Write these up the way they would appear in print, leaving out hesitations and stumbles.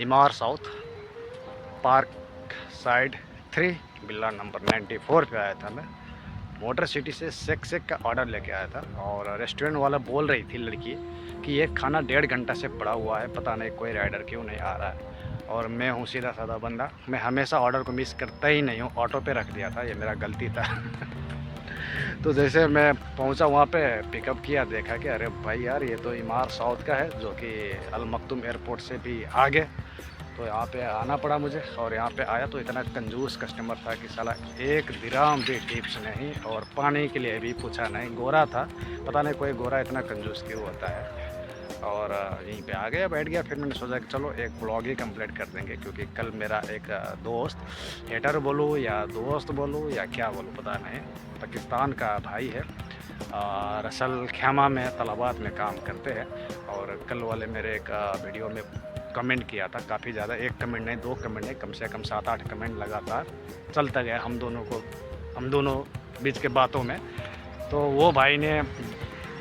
इमार south park side 3 बिल्ला number 94 पे आया था मैं। मोटर सिटी से सेक का ऑर्डर लेके आया था और रेस्टोरेंट वाला बोल रही थी लड़की कि ये खाना 1.5 घंटा से पड़ा हुआ है, पता नहीं कोई राइडर क्यों नहीं आ रहा है। और मैं हूँ सीधा साधा बंदा, मैं हमेशा ऑर्डर को मिस करता ही नहीं हूँ, ऑटो पे रख दिया था, ये मेरा गलती था। तो जैसे मैं पहुंचा वहाँ पे, पिकअप किया, देखा कि अरे भाई यार ये तो इमार साउथ का है, जो कि अल मखदूम एयरपोर्ट से भी आगे। तो यहाँ पे आना पड़ा मुझे, और यहाँ पे आया तो इतना कंजूस कस्टमर था कि साला 1 दिराम भी टिप्स नहीं, और पानी के लिए भी पूछा नहीं। गोरा था, पता नहीं कोई गोरा इतना कंजूस क्यों होता है। और यहीं पे आ गया, बैठ गया। फिर मैंने सोचा कि चलो एक ब्लॉग ही कंप्लीट कर देंगे, क्योंकि कल मेरा एक दोस्त, हेटर बोलूँ या दोस्त बोलूँ या क्या बोलूँ पता नहीं, पाकिस्तान का भाई है, रसल खैमा में तलाबात में काम करते हैं। और कल वाले मेरे एक वीडियो में कमेंट किया था काफ़ी ज़्यादा, एक कमेंट नहीं, 2 कमेंट नहीं, कम से कम 7-8 कमेंट लगातार चलता गया हम दोनों बीच के बातों में। तो वो भाई ने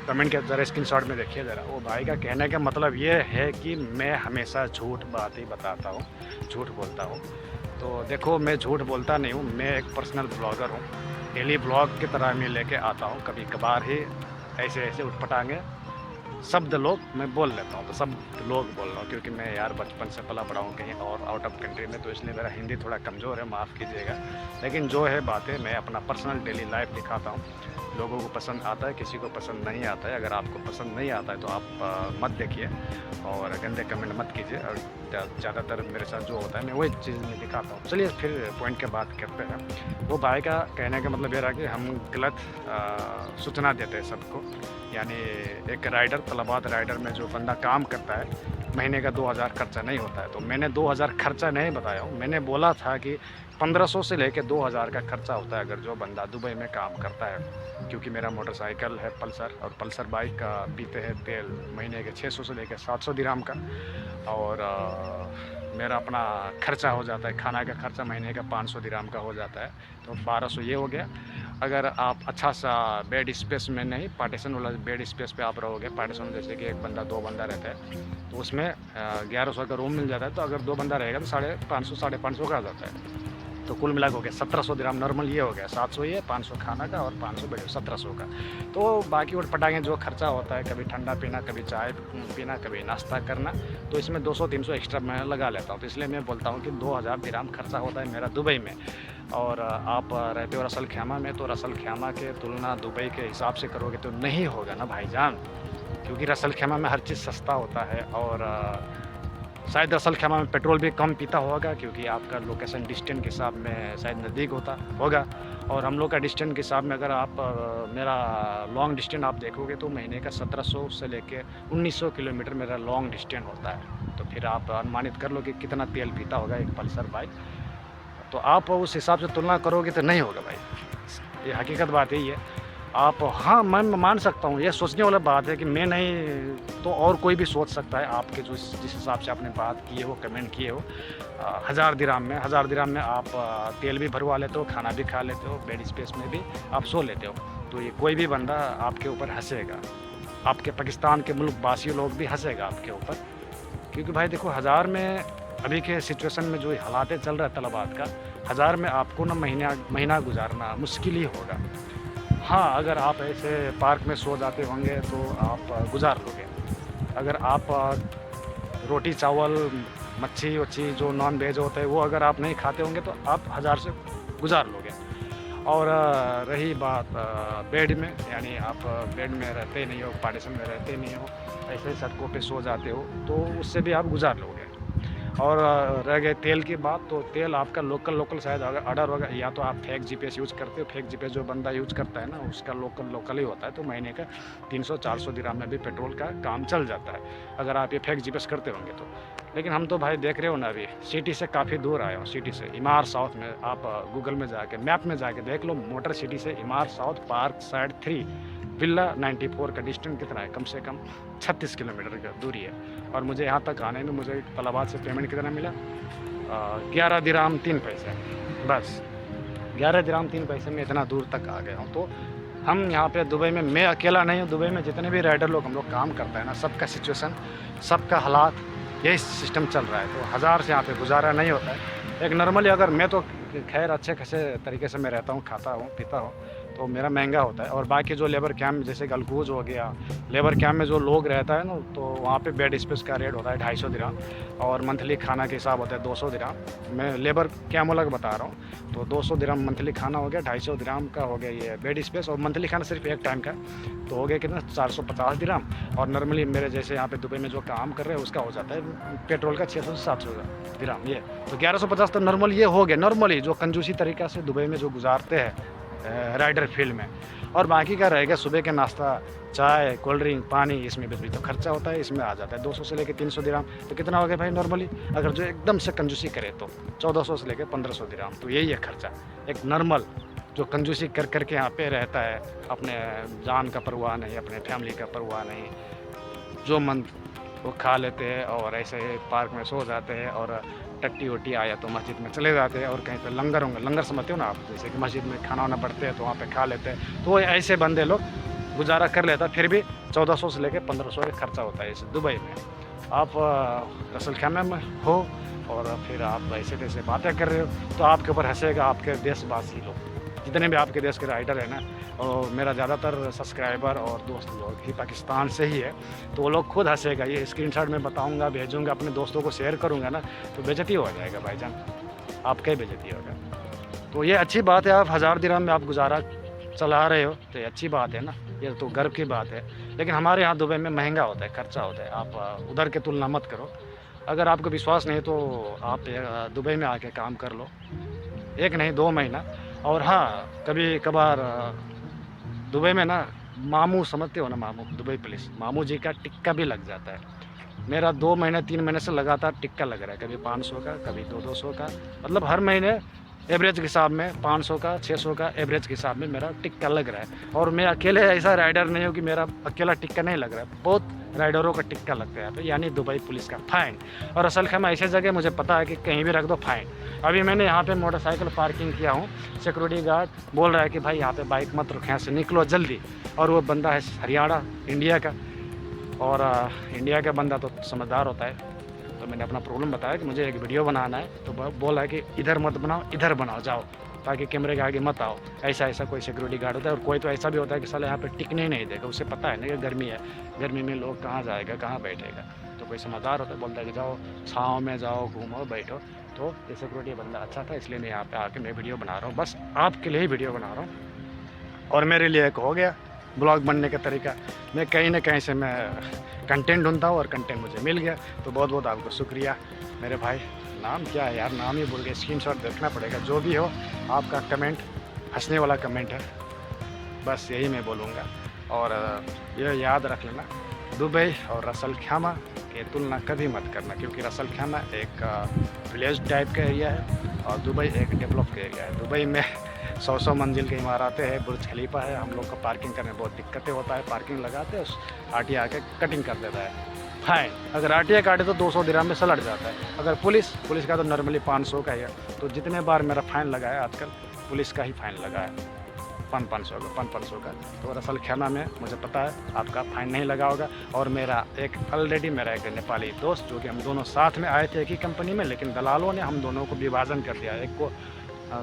कमेंट के ज़रा स्क्रीनशॉट में देखिए ज़रा, वो भाई का कहने का मतलब ये है कि मैं हमेशा झूठ बात ही बताता हूँ, झूठ बोलता हूँ। तो देखो, मैं झूठ बोलता नहीं हूँ, मैं एक पर्सनल ब्लॉगर हूँ, डेली ब्लॉग की तरह मैं लेके आता हूँ। कभी कभार ही ऐसे उठपटांगे शब्द लोग मैं बोल लेता हूँ, तो सब लोग बोल रहा हूँ, क्योंकि मैं यार बचपन से पला पड़ा हूँ कहीं और आउट ऑफ कंट्री में, तो इसलिए मेरा हिंदी थोड़ा कमज़ोर है, माफ़ कीजिएगा। लेकिन जो है बातें मैं अपना पर्सनल डेली लाइफ दिखाता हूँ। लोगों को पसंद आता है, किसी को पसंद नहीं आता है। अगर आपको पसंद नहीं आता है तो आप मत देखिए और गंदे कमेंट मत कीजिए। और ज़्यादातर मेरे साथ जो होता है मैं वही चीज़ में दिखाता हूँ। चलिए फिर पॉइंट की बात करते हैं। वो भाई का कहने का मतलब ये रहा कि हम गलत सूचना देते हैं सबको। यानी एक राइडर, तलबात राइडर में जो बंदा काम करता है, महीने का 2000 खर्चा नहीं होता है। तो मैंने 2000 खर्चा नहीं बताया हूँ, मैंने बोला था कि 1500 से लेकर 2000 का खर्चा होता है अगर जो बंदा दुबई में काम करता है। क्योंकि मेरा मोटरसाइकिल है पल्सर, और पल्सर बाइक का पीते हैं तेल महीने के 600 से लेकर 700 दिरहम का। और मेरा अपना खर्चा हो जाता है, खाना का खर्चा महीने का 500 दिरहम का हो जाता है, तो 1200 ये हो गया। अगर आप अच्छा सा बेड स्पेस में नहीं, पार्टीशन वाला बेड स्पेस पे आप रहोगे, पार्टीशन जैसे कि एक बंदा 2 बंदा रहता है, तो उसमें 1100 का रूम मिल जाता है। तो अगर 2 बंदा रहेगा तो 550 का आ जाता है। तो कुल मिला के हो गया 1700 दिरहम नॉर्मल, ये हो गया 700 ये, 500 खाना का और 500 बेड, 1700 का। तो बाकी उठ पटांगे जो खर्चा होता है, कभी ठंडा पीना, कभी चाय पीना, कभी नाश्ता करना, तो इसमें 200-300 एक्स्ट्रा मैं लगा लेता हूँ। तो इसलिए मैं बोलता हूँ कि 2000 दिरहम खर्चा होता है मेरा दुबई में। और आप रहते हो रसल खैमा में, तो रसल खैमा के तुलना दुबई के हिसाब से करोगे तो नहीं होगा ना भाईजान, क्योंकि रसल खैमा में हर चीज़ सस्ता होता है। और शायद रसल खैमा में पेट्रोल भी कम पीता होगा, क्योंकि आपका लोकेशन डिस्टेंस के हिसाब में शायद नज़दीक होगा। और हम लोग का डिस्टेंस के हिसाब में अगर आप मेरा लॉन्ग डिस्टेंस आप देखोगे तो महीने का 1700 से लेके 1900 किलोमीटर मेरा लॉन्ग डिस्टेंस होता है। तो फिर आप अनुमानित कर लो कि कितना तेल पीता होगा एक पल्सर बाइक। तो आप उस हिसाब से तुलना करोगे तो नहीं होगा भाई, ये हकीकत बात यही है। आप, हाँ, मैं मान सकता हूँ, ये सोचने वाला बात है कि मैं नहीं तो और कोई भी सोच सकता है। आपके जो जिस हिसाब से आपने बात की हो, कमेंट किए हो, 1000 दिरहम में आप तेल भी भरवा लेते हो, खाना भी खा लेते हो, बेड स्पेस में भी आप सो लेते हो। तो ये कोई भी बंदा आपके ऊपर हंसेगा, आपके पाकिस्तान के मुल्क वासी लोग भी हंसेगा आपके ऊपर। क्योंकि भाई देखो, 1000 में अभी के सिचुएशन में जो हालात चल रहा है तलबात का, 1000 में आपको ना महीना गुजारना मुश्किल ही होगा। हाँ, अगर आप ऐसे पार्क में सो जाते होंगे तो आप गुजार लोगे। अगर आप रोटी चावल मच्छी वच्छी जो नॉन वेज होता है वो अगर आप नहीं खाते होंगे तो आप 1000 से गुजार लोगे। और रही बात बेड में, यानी आप बेड में रहते नहीं हो, पार्टीशन में रहते नहीं हो, ऐसे ही सड़कों पे सो जाते हो, तो उससे भी आप गुजार लोगे। और रह गए तेल की बात, तो तेल आपका लोकल शायद अगर ऑर्डर होगा, या तो आप फेक जीपीएस यूज़ करते हो। फेक जीपीएस जो बंदा यूज़ करता है ना, उसका लोकल ही होता है, तो महीने का 300-400 दिरहम में भी पेट्रोल का काम चल जाता है, अगर आप ये फेक जीपीएस करते होंगे तो। लेकिन हम तो भाई देख रहे हो ना, अभी सिटी से काफ़ी दूर आए हो, सिटी से इमार साउथ में। आप गूगल में जाके, मैप में जाके देख लो, मोटर सिटी से इमार साउथ पार्क साइड 3 विल्ला 94 का डिस्टेंस कितना है, कम से कम 36 किलोमीटर की दूरी है। और मुझे यहाँ तक आने में मुझे तलाबाद से पेमेंट कितना मिला, 11 दिरहम 3 पैसे, बस 11 दिरहम 3 पैसे में इतना दूर तक आ गया हूँ। तो हम यहाँ पे दुबई में, मैं अकेला नहीं हूँ, दुबई में जितने भी राइडर लोग हम लोग काम करते हैं ना, सबका सिचुएशन, सबका हालात यही सिस्टम चल रहा है। तो 1000 से यहाँ पे गुजारा नहीं होता है। एक नॉर्मली अगर मैं तो खैर अच्छे खासे तरीके से मैं रहता हूँ, खाता हूँ, पीता हूँ, तो मेरा महंगा होता है। और बाकी जो लेबर कैंप जैसे गलगूज हो गया, लेबर कैंप में जो लोग रहता है ना, तो वहाँ पे बेड स्पेस का रेट होता है 250 दिरहम और मंथली खाना के हिसाब होता है 200 दिरहम। मैं लेबर कैंप अलग बता रहा हूँ। तो 200 दिरहम मंथली खाना हो गया, 250 दिरहम का हो गया ये बेड स्पेस, और मंथली खाना सिर्फ एक टाइम का, तो हो गया कितना 450 दिरहम। और नॉर्मली मेरे जैसे यहाँ पे दुबई में जो काम कर रहे हैं उसका हो जाता है पेट्रोल का 600 से 700 दिरहम। ये तो 1150 तो नॉर्मल ये हो गया, नॉर्मली जो कंजूसी तरीका से दुबई में जो गुजारते हैं राइडर फील्ड में। और बाकी का रहेगा सुबह के नाश्ता, चाय, कोल्ड ड्रिंक, पानी, इसमें भी तो खर्चा होता है, इसमें आ जाता है 200 से लेकर 300 दिरहम। तो कितना हो गया भाई नॉर्मली, अगर जो एकदम से कंजूसी करे तो 1400 से लेकर 1500 दिरहम। तो यही है खर्चा एक नॉर्मल जो कंजूसी कर करके यहाँ पे रहता है, अपने जान का परवाह नहीं, अपने फैमिली का परवाह नहीं, जो मन वो खा लेते हैं और ऐसे पार्क में सो जाते हैं, और टट्टी वट्टी आया तो मस्जिद में चले जाते हैं, और कहीं पे लंगर होंगे, लंगर समझते हो ना आप, जैसे कि मस्जिद में खाना वाना पड़ते हैं तो वहाँ पे खा लेते हैं। तो ऐसे बंदे लोग गुजारा कर लेता, फिर भी 1400 से लेकर 1500 का खर्चा होता है इस दुबई में। आप रसल खैमा में हो और फिर आप ऐसे तैसे बातें कर रहे हो तो आपके ऊपर हंसेगा आपके देशवासी लोग, जितने भी आपके देश के राइडर हैं ना। और मेरा ज़्यादातर सब्सक्राइबर और दोस्त लोग ही पाकिस्तान से ही है, तो वो लोग खुद हंसेगा। ये स्क्रीनशॉट में बताऊंगा, भेजूंगा, अपने दोस्तों को शेयर करूंगा ना, तो बेइज्जती हो जाएगा भाईजान, आपका ही बेइज्जती होगा। तो ये अच्छी बात है, आप 1000 दिरहम में आप गुजारा चला रहे हो तो ये अच्छी बात है ना, ये तो गर्व की बात है। लेकिन हमारे यहाँ दुबई में महंगा होता है, खर्चा होता है, आप उधर की तुलना मत करो। अगर आपको विश्वास नहीं तो आप दुबई में आके काम कर लो, 1 नहीं 2 महीना। और हाँ, कभी कभार दुबई में ना मामू समझते हो ना, मामू दुबई पुलिस, मामू जी का टिक्का भी लग जाता है। मेरा 2 महीने 3 महीने से लगातार टिक्का लग रहा है, कभी 500 का, कभी 200 का, मतलब हर महीने एवरेज के हिसाब में 500 का 600 का एवरेज के हिसाब में मेरा टिक्का लग रहा है। और मैं अकेले ऐसा राइडर नहीं हूँ कि मेरा अकेला टिक्का नहीं लग रहा है, बहुत राइडरों का टिक्का लगता है। तो यानी दुबई पुलिस का फाइन। और असल खैमा ऐसे जगह मुझे पता है कि कहीं भी रख दो फाइन। अभी मैंने यहाँ पे मोटरसाइकिल पार्किंग किया हूँ, सिक्योरिटी गार्ड बोल रहा है कि भाई यहाँ पे बाइक मत रखो, यहाँ से निकलो जल्दी। और वो बंदा है हरियाणा इंडिया का, और इंडिया का बंदा तो समझदार होता है। तो मैंने अपना प्रॉब्लम बताया कि मुझे एक वीडियो बनाना है, तो बोला है कि इधर मत बनाओ, इधर बनाओ, जाओ, ताकि कैमरे के आगे मत आओ। ऐसा कोई सिक्योरिटी गार्ड होता है। और कोई तो ऐसा भी होता है कि साले यहाँ पे टिकने ही नहीं देगा, उसे पता है ना कि गर्मी है, गर्मी में लोग कहाँ जाएगा, कहाँ बैठेगा। तो कोई समझदार होता है, बोलता है कि जाओ छाँव में जाओ, घूमो, बैठो। तो ये सिक्योरिटी बंदा अच्छा था, इसलिए मैं यहाँ पे आके मैं वीडियो बना रहा हूँ, बस आपके लिए ही वीडियो बना रहा हूँ। और मेरे लिए एक हो गया ब्लॉग बनने का तरीका। मैं कहीं ना कहीं से मैं कंटेंट ढूंढता हूँ और कंटेंट मुझे मिल गया, तो बहुत बहुत आपको शुक्रिया मेरे भाई। नाम क्या है यार, नाम ही भूल गए, स्क्रीनशॉट देखना पड़ेगा। जो भी हो, आपका कमेंट हंसने वाला कमेंट है, बस यही मैं बोलूँगा। और ये याद रख लेना, दुबई और रसल खैमा की तुलना कभी मत करना, क्योंकि रसल खैमा एक विलेज टाइप का एरिया है और दुबई एक डेवलप का एरिया है। दुबई में 100 मंजिल की इमारतें हैं, बुर्ज खलीफा है। हम लोग को पार्किंग करने में बहुत दिक्कतें होता है, पार्किंग लगाते हैं, आरटीआई आके कटिंग कर देता है फाइन। अगर आरटीआई काटे तो 200 दिरहम में सलट जाता है। अगर पुलिस का तो नॉर्मली 500 का ही है। तो जितने बार मेरा फ़ाइन लगा है आजकल, पुलिस का ही फ़ाइन लगा है 500 का। तो रसल खैमा में मुझे पता है आपका फ़ाइन नहीं लगा होगा। और मेरा एक नेपाली दोस्त, जो कि हम दोनों साथ में आए थे एक ही कंपनी में, लेकिन दलालों ने हम दोनों को विभाजन कर दिया, एक को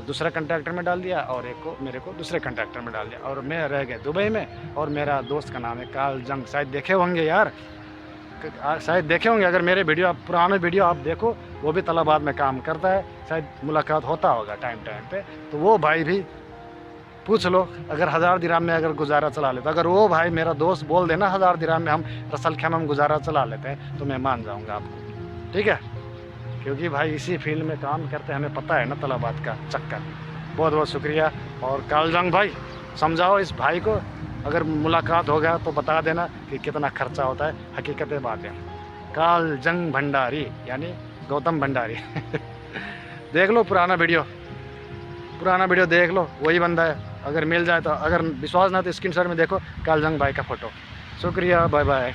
दूसरा कंट्रैक्टर में डाल दिया और एक को मेरे को दूसरे कंट्रैक्टर में डाल दिया, और मैं रह गया दुबई में। और मेरा दोस्त का नाम है काल जंग, शायद देखे होंगे यार, शायद देखे होंगे। अगर मेरे वीडियो आप पुराने वीडियो आप देखो, वो भी तलाबाद में काम करता है, शायद मुलाकात होता होगा टाइम पे। तो वो भाई भी पूछ लो, अगर 1000 दिरहम में अगर गुजारा चला लेता, अगर वो भाई मेरा दोस्त बोल देना 1000 दिरहम में हम रसल खैमा में गुजारा चला लेते हैं, तो मैं मान जाऊँगा आपको, ठीक है। क्योंकि भाई इसी फील्ड में काम करते हैं, हमें पता है ना तलाबात का चक्कर। बहुत बहुत शुक्रिया। और कालजंग भाई, समझाओ इस भाई को, अगर मुलाकात हो गया तो बता देना कि कितना खर्चा होता है। हकीकत बात है। कालजंग भंडारी यानी गौतम भंडारी देख लो पुराना वीडियो देख लो, वही बंदा है। अगर मिल जाए तो, अगर विश्वास ना तो स्क्रीनशॉट में देखो कालजंग भाई का फ़ोटो। शुक्रिया, बाय बाय।